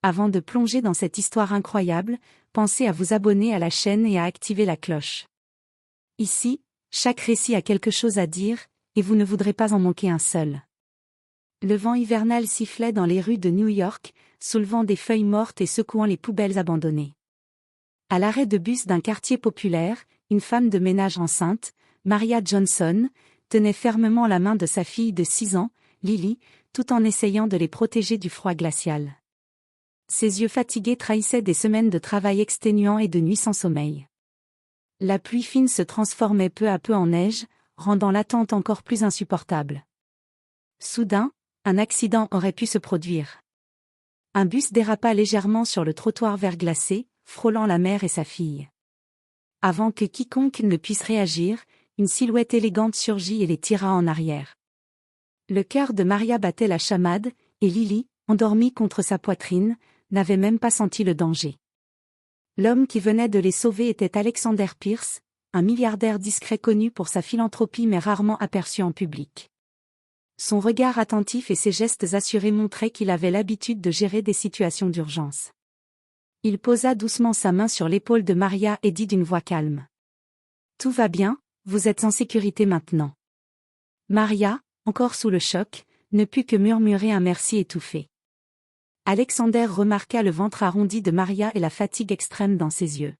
Avant de plonger dans cette histoire incroyable, pensez à vous abonner à la chaîne et à activer la cloche. Ici, chaque récit a quelque chose à dire, et vous ne voudrez pas en manquer un seul. Le vent hivernal sifflait dans les rues de New York, soulevant des feuilles mortes et secouant les poubelles abandonnées. À l'arrêt de bus d'un quartier populaire, une femme de ménage enceinte, Maria Johnson, tenait fermement la main de sa fille de 6 ans, Lily, tout en essayant de les protéger du froid glacial. Ses yeux fatigués trahissaient des semaines de travail exténuant et de nuits sans sommeil. La pluie fine se transformait peu à peu en neige, rendant l'attente encore plus insupportable. Soudain, un accident aurait pu se produire. Un bus dérapa légèrement sur le trottoir verglacé, frôlant la mère et sa fille. Avant que quiconque ne puisse réagir, une silhouette élégante surgit et les tira en arrière. Le cœur de Maria battait la chamade, et Lily, endormie contre sa poitrine, n'avait même pas senti le danger. L'homme qui venait de les sauver était Alexander Pierce, un milliardaire discret connu pour sa philanthropie mais rarement aperçu en public. Son regard attentif et ses gestes assurés montraient qu'il avait l'habitude de gérer des situations d'urgence. Il posa doucement sa main sur l'épaule de Maria et dit d'une voix calme. « Tout va bien, vous êtes en sécurité maintenant. » Maria, encore sous le choc, ne put que murmurer un merci étouffé. Alexander remarqua le ventre arrondi de Maria et la fatigue extrême dans ses yeux.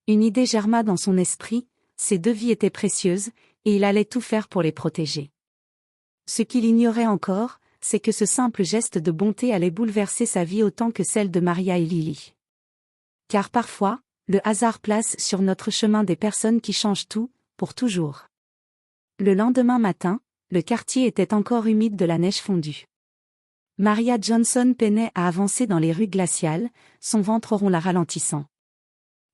Une idée germa dans son esprit, ces 2 vies étaient précieuses, et il allait tout faire pour les protéger. Ce qu'il ignorait encore, c'est que ce simple geste de bonté allait bouleverser sa vie autant que celle de Maria et Lily. Car parfois, le hasard place sur notre chemin des personnes qui changent tout, pour toujours. Le lendemain matin, le quartier était encore humide de la neige fondue. Maria Johnson peinait à avancer dans les rues glaciales, son ventre rond la ralentissant.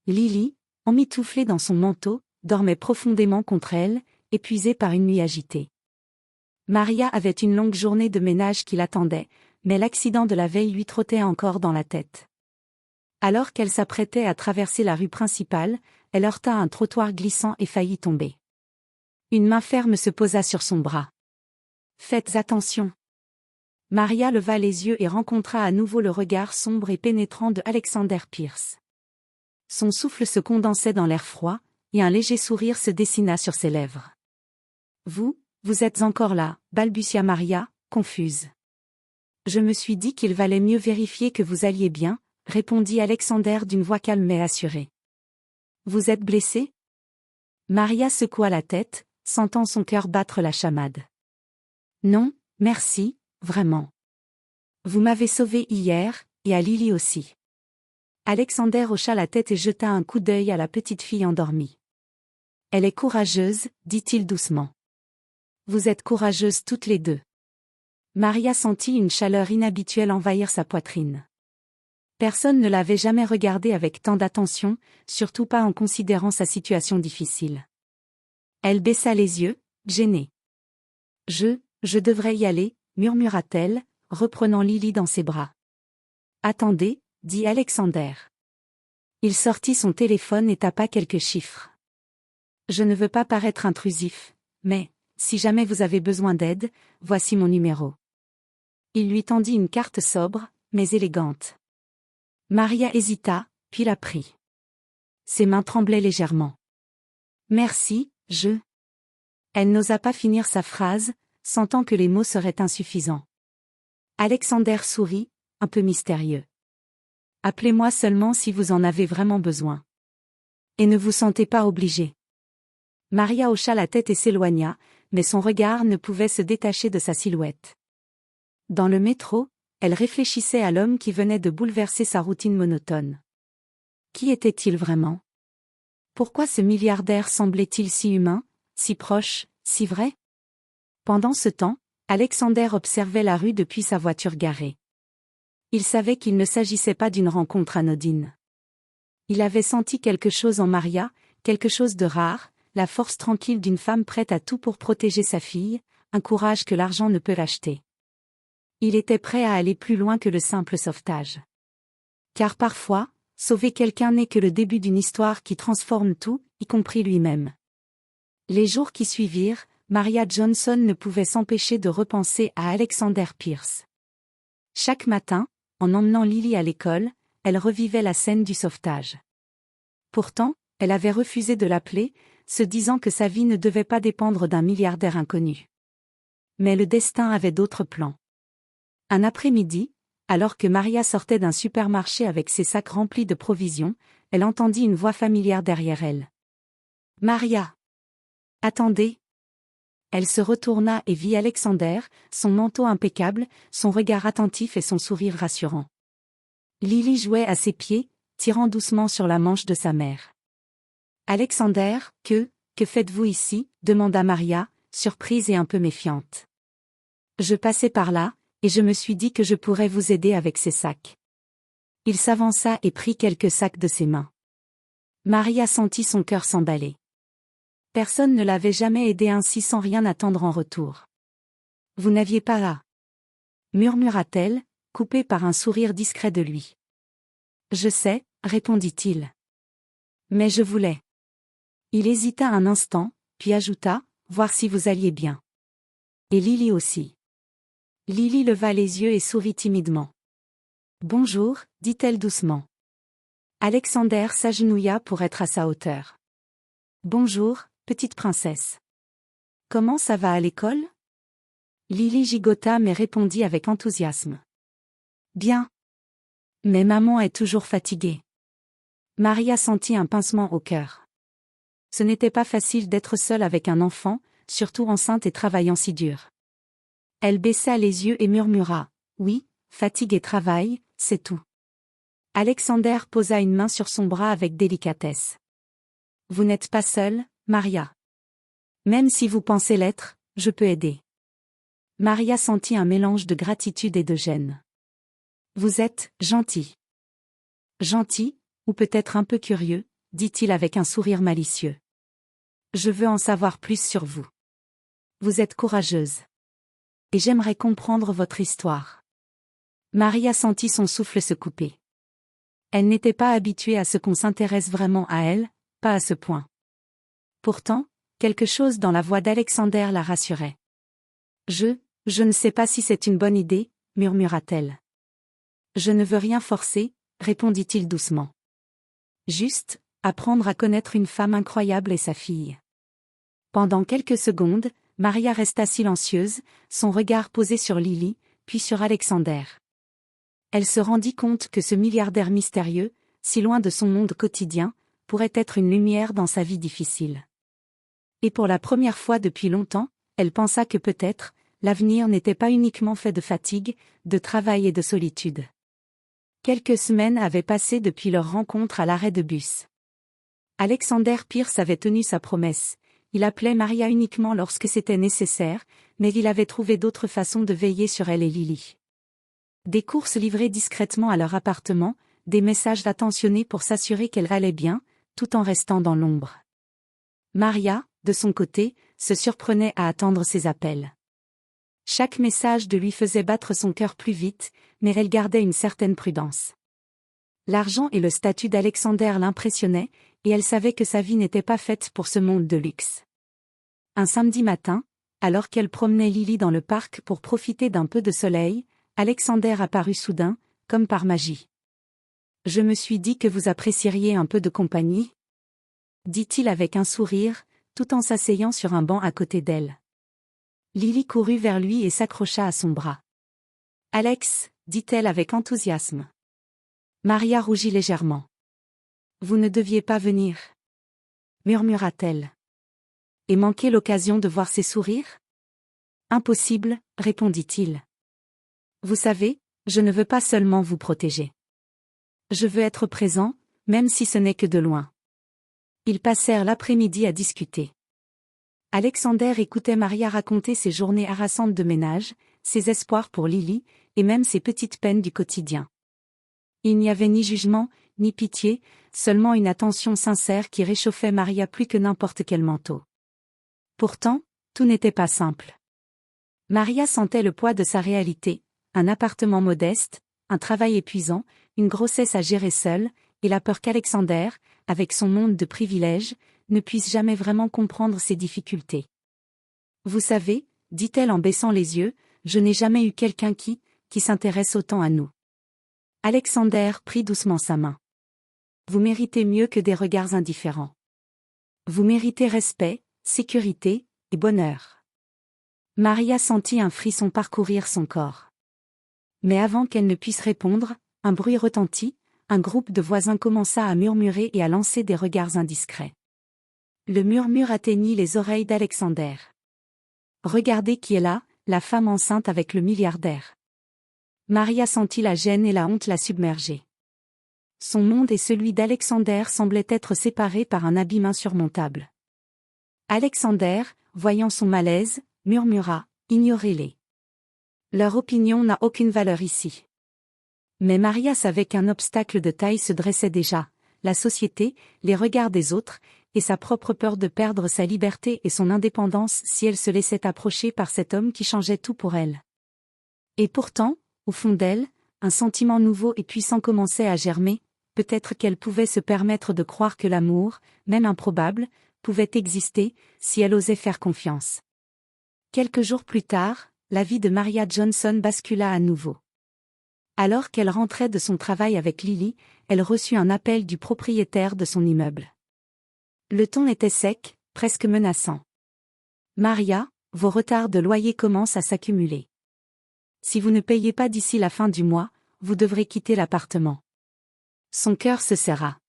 Lily, emmitouflée dans son manteau, dormait profondément contre elle, épuisée par une nuit agitée. Maria avait une longue journée de ménage qui l'attendait, mais l'accident de la veille lui trottait encore dans la tête. Alors qu'elle s'apprêtait à traverser la rue principale, elle heurta un trottoir glissant et faillit tomber. Une main ferme se posa sur son bras. « Faites attention !» Maria leva les yeux et rencontra à nouveau le regard sombre et pénétrant de Alexander Pierce. Son souffle se condensait dans l'air froid, et un léger sourire se dessina sur ses lèvres. « Vous êtes encore là, balbutia Maria, confuse. Je me suis dit qu'il valait mieux vérifier que vous alliez bien, répondit Alexander d'une voix calme et assurée. Vous êtes blessé? Maria secoua la tête, sentant son cœur battre la chamade. Non, merci, vraiment. Vous m'avez sauvé hier, et à Lily aussi. Alexander hocha la tête et jeta un coup d'œil à la petite fille endormie. Elle est courageuse, dit-il doucement. Vous êtes courageuses toutes les 2. Maria sentit une chaleur inhabituelle envahir sa poitrine. Personne ne l'avait jamais regardée avec tant d'attention, surtout pas en considérant sa situation difficile. Elle baissa les yeux, gênée. Je devrais y aller, murmura-t-elle, reprenant Lily dans ses bras. Attendez, dit Alexander. Il sortit son téléphone et tapa quelques chiffres. Je ne veux pas paraître intrusif, mais, si jamais vous avez besoin d'aide, voici mon numéro. Il lui tendit une carte sobre, mais élégante. Maria hésita, puis la prit. Ses mains tremblaient légèrement. Merci, Elle n'osa pas finir sa phrase, sentant que les mots seraient insuffisants. Alexander sourit, un peu mystérieux. Appelez-moi seulement si vous en avez vraiment besoin. Et ne vous sentez pas obligé. Maria hocha la tête et s'éloigna, mais son regard ne pouvait se détacher de sa silhouette. Dans le métro, elle réfléchissait à l'homme qui venait de bouleverser sa routine monotone. Qui était-il vraiment? Pourquoi ce milliardaire semblait-il si humain, si proche, si vrai? Pendant ce temps, Alexander observait la rue depuis sa voiture garée. Il savait qu'il ne s'agissait pas d'une rencontre anodine. Il avait senti quelque chose en Maria, quelque chose de rare, la force tranquille d'une femme prête à tout pour protéger sa fille, un courage que l'argent ne peut l'acheter. Il était prêt à aller plus loin que le simple sauvetage. Car parfois, sauver quelqu'un n'est que le début d'une histoire qui transforme tout, y compris lui-même. Les jours qui suivirent, Maria Johnson ne pouvait s'empêcher de repenser à Alexander Pierce. Chaque matin, en emmenant Lily à l'école, elle revivait la scène du sauvetage. Pourtant, elle avait refusé de l'appeler, se disant que sa vie ne devait pas dépendre d'un milliardaire inconnu. Mais le destin avait d'autres plans. Un après-midi, alors que Maria sortait d'un supermarché avec ses sacs remplis de provisions, elle entendit une voix familière derrière elle. « Maria! Attendez !» Elle se retourna et vit Alexander, son manteau impeccable, son regard attentif et son sourire rassurant. Lily jouait à ses pieds, tirant doucement sur la manche de sa mère. « Alexander, que faites-vous ici ?» demanda Maria, surprise et un peu méfiante. « Je passais par là, et je me suis dit que je pourrais vous aider avec ces sacs. » Il s'avança et prit quelques sacs de ses mains. Maria sentit son cœur s'emballer. Personne ne l'avait jamais aidé ainsi sans rien attendre en retour. « Vous n'aviez pas là ?» murmura-t-elle, coupée par un sourire discret de lui. « Je sais, » répondit-il. « Mais je voulais. » Il hésita un instant, puis ajouta, « voir si vous alliez bien. » Et Lily aussi. Lily leva les yeux et sourit timidement. « Bonjour », dit-elle doucement. Alexander s'agenouilla pour être à sa hauteur. « Bonjour, petite princesse. Comment ça va à l'école ?» Lily gigota mais répondit avec enthousiasme. « Bien. Mais maman est toujours fatiguée. » Maria sentit un pincement au cœur. Ce n'était pas facile d'être seule avec un enfant, surtout enceinte et travaillant si dur. Elle baissa les yeux et murmura, « Oui, fatigue et travail, c'est tout. » Alexander posa une main sur son bras avec délicatesse. « Vous n'êtes pas seule, Maria. Même si vous pensez l'être, je peux aider. » Maria sentit un mélange de gratitude et de gêne. « Vous êtes gentil. » « Gentil, ou peut-être un peu curieux, » dit-il avec un sourire malicieux. « Je veux en savoir plus sur vous. Vous êtes courageuse. Et j'aimerais comprendre votre histoire. » Maria sentit son souffle se couper. Elle n'était pas habituée à ce qu'on s'intéresse vraiment à elle, pas à ce point. Pourtant, quelque chose dans la voix d'Alexander la rassurait. « Je ne sais pas si c'est une bonne idée, » murmura-t-elle. « Je ne veux rien forcer, » répondit-il doucement. « Juste, apprendre à connaître une femme incroyable et sa fille. » Pendant quelques secondes, Maria resta silencieuse, son regard posé sur Lily, puis sur Alexander. Elle se rendit compte que ce milliardaire mystérieux, si loin de son monde quotidien, pourrait être une lumière dans sa vie difficile. Et pour la première fois depuis longtemps, elle pensa que peut-être, l'avenir n'était pas uniquement fait de fatigue, de travail et de solitude. Quelques semaines avaient passé depuis leur rencontre à l'arrêt de bus. Alexander Pierce avait tenu sa promesse. Il appelait Maria uniquement lorsque c'était nécessaire, mais il avait trouvé d'autres façons de veiller sur elle et Lily. Des courses livrées discrètement à leur appartement, des messages attentionnés pour s'assurer qu'elle allait bien, tout en restant dans l'ombre. Maria, de son côté, se surprenait à attendre ses appels. Chaque message de lui faisait battre son cœur plus vite, mais elle gardait une certaine prudence. L'argent et le statut d'Alexander l'impressionnaient, et elle savait que sa vie n'était pas faite pour ce monde de luxe. Un samedi matin, alors qu'elle promenait Lily dans le parc pour profiter d'un peu de soleil, Alexander apparut soudain, comme par magie. « Je me suis dit que vous apprécieriez un peu de compagnie ?» dit-il avec un sourire, tout en s'asseyant sur un banc à côté d'elle. Lily courut vers lui et s'accrocha à son bras. « Alex » dit-elle avec enthousiasme. Maria rougit légèrement. « Vous ne deviez pas venir » murmura-t-elle. « Et manquer l'occasion de voir ses sourires ?»« Impossible » répondit-il. « Vous savez, je ne veux pas seulement vous protéger. Je veux être présent, même si ce n'est que de loin. » Ils passèrent l'après-midi à discuter. Alexander écoutait Maria raconter ses journées harassantes de ménage, ses espoirs pour Lily, et même ses petites peines du quotidien. Il n'y avait ni jugement, ni pitié, seulement une attention sincère qui réchauffait Maria plus que n'importe quel manteau. Pourtant, tout n'était pas simple. Maria sentait le poids de sa réalité, un appartement modeste, un travail épuisant, une grossesse à gérer seule, et la peur qu'Alexander, avec son monde de privilèges, ne puisse jamais vraiment comprendre ses difficultés. « Vous savez, » dit-elle en baissant les yeux, « je n'ai jamais eu quelqu'un qui s'intéresse autant à nous. Alexander prit doucement sa main. Vous méritez mieux que des regards indifférents. Vous méritez respect, sécurité et bonheur. Maria sentit un frisson parcourir son corps. Mais avant qu'elle ne puisse répondre, un bruit retentit, un groupe de voisins commença à murmurer et à lancer des regards indiscrets. Le murmure atteignit les oreilles d'Alexander. Regardez qui est là, la femme enceinte avec le milliardaire. Maria sentit la gêne et la honte la submerger. Son monde et celui d'Alexander semblaient être séparés par un abîme insurmontable. Alexander, voyant son malaise, murmura, « Ignorez-les. Leur opinion n'a aucune valeur ici. » Mais Maria savait qu'un obstacle de taille se dressait déjà, la société, les regards des autres, et sa propre peur de perdre sa liberté et son indépendance si elle se laissait approcher par cet homme qui changeait tout pour elle. Et pourtant, au fond d'elle, un sentiment nouveau et puissant commençait à germer, peut-être qu'elle pouvait se permettre de croire que l'amour, même improbable, pouvait exister, si elle osait faire confiance. Quelques jours plus tard, la vie de Maria Johnson bascula à nouveau. Alors qu'elle rentrait de son travail avec Lily, elle reçut un appel du propriétaire de son immeuble. Le ton était sec, presque menaçant. « Maria, vos retards de loyer commencent à s'accumuler. Si vous ne payez pas d'ici la fin du mois, vous devrez quitter l'appartement. » Son cœur se serra.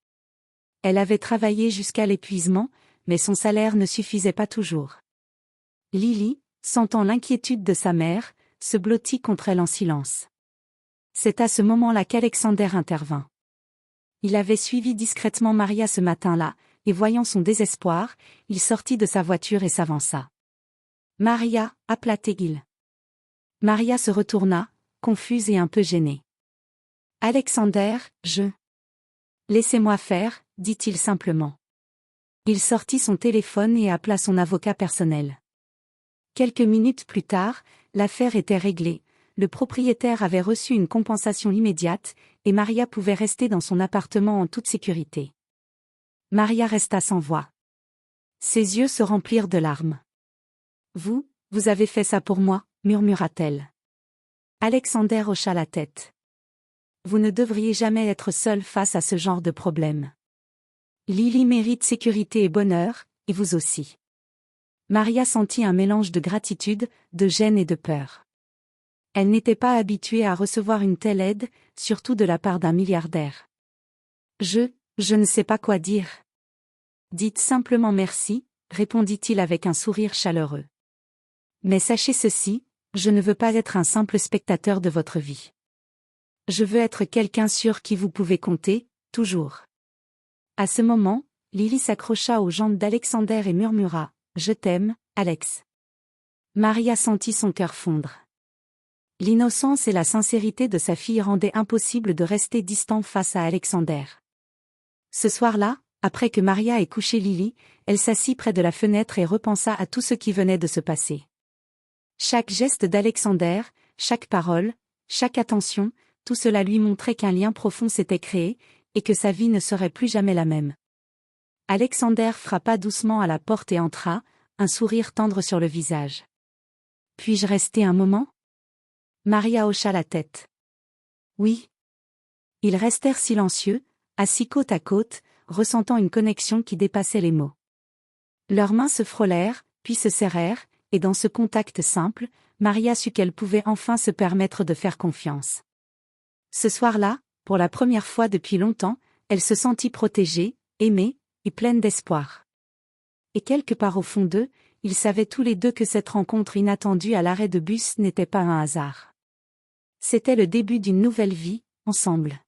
Elle avait travaillé jusqu'à l'épuisement, mais son salaire ne suffisait pas toujours. Lily, sentant l'inquiétude de sa mère, se blottit contre elle en silence. C'est à ce moment-là qu'Alexander intervint. Il avait suivi discrètement Maria ce matin-là, et voyant son désespoir, il sortit de sa voiture et s'avança. « Maria » appela-t-il. Maria se retourna, confuse et un peu gênée. « Alexander, je... » « Laissez-moi faire » dit-il simplement. Il sortit son téléphone et appela son avocat personnel. Quelques minutes plus tard, l'affaire était réglée, le propriétaire avait reçu une compensation immédiate, et Maria pouvait rester dans son appartement en toute sécurité. Maria resta sans voix. Ses yeux se remplirent de larmes. « Vous avez fait ça pour moi » murmura-t-elle. Alexander hocha la tête. « Vous ne devriez jamais être seul face à ce genre de problème. Lily mérite sécurité et bonheur, et vous aussi. » Maria sentit un mélange de gratitude, de gêne et de peur. Elle n'était pas habituée à recevoir une telle aide, surtout de la part d'un milliardaire. « Je ne sais pas quoi dire. » « Dites simplement merci » répondit-il avec un sourire chaleureux. « Mais sachez ceci, je ne veux pas être un simple spectateur de votre vie. Je veux être quelqu'un sur qui vous pouvez compter, toujours. » À ce moment, Lily s'accrocha aux jambes d'Alexander et murmura « Je t'aime, Alex. » Maria sentit son cœur fondre. L'innocence et la sincérité de sa fille rendaient impossible de rester distant face à Alexander. Ce soir-là, après que Maria ait couché Lily, elle s'assit près de la fenêtre et repensa à tout ce qui venait de se passer. Chaque geste d'Alexander, chaque parole, chaque attention, tout cela lui montrait qu'un lien profond s'était créé, et que sa vie ne serait plus jamais la même. Alexander frappa doucement à la porte et entra, un sourire tendre sur le visage. « Puis-je rester un moment ?» Maria hocha la tête. « Oui. » Ils restèrent silencieux, assis côte à côte, ressentant une connexion qui dépassait les mots. Leurs mains se frôlèrent, puis se serrèrent, et dans ce contact simple, Maria sut qu'elle pouvait enfin se permettre de faire confiance. Ce soir-là, pour la première fois depuis longtemps, elle se sentit protégée, aimée, et pleine d'espoir. Et quelque part au fond d'eux, ils savaient tous les deux que cette rencontre inattendue à l'arrêt de bus n'était pas un hasard. C'était le début d'une nouvelle vie, ensemble.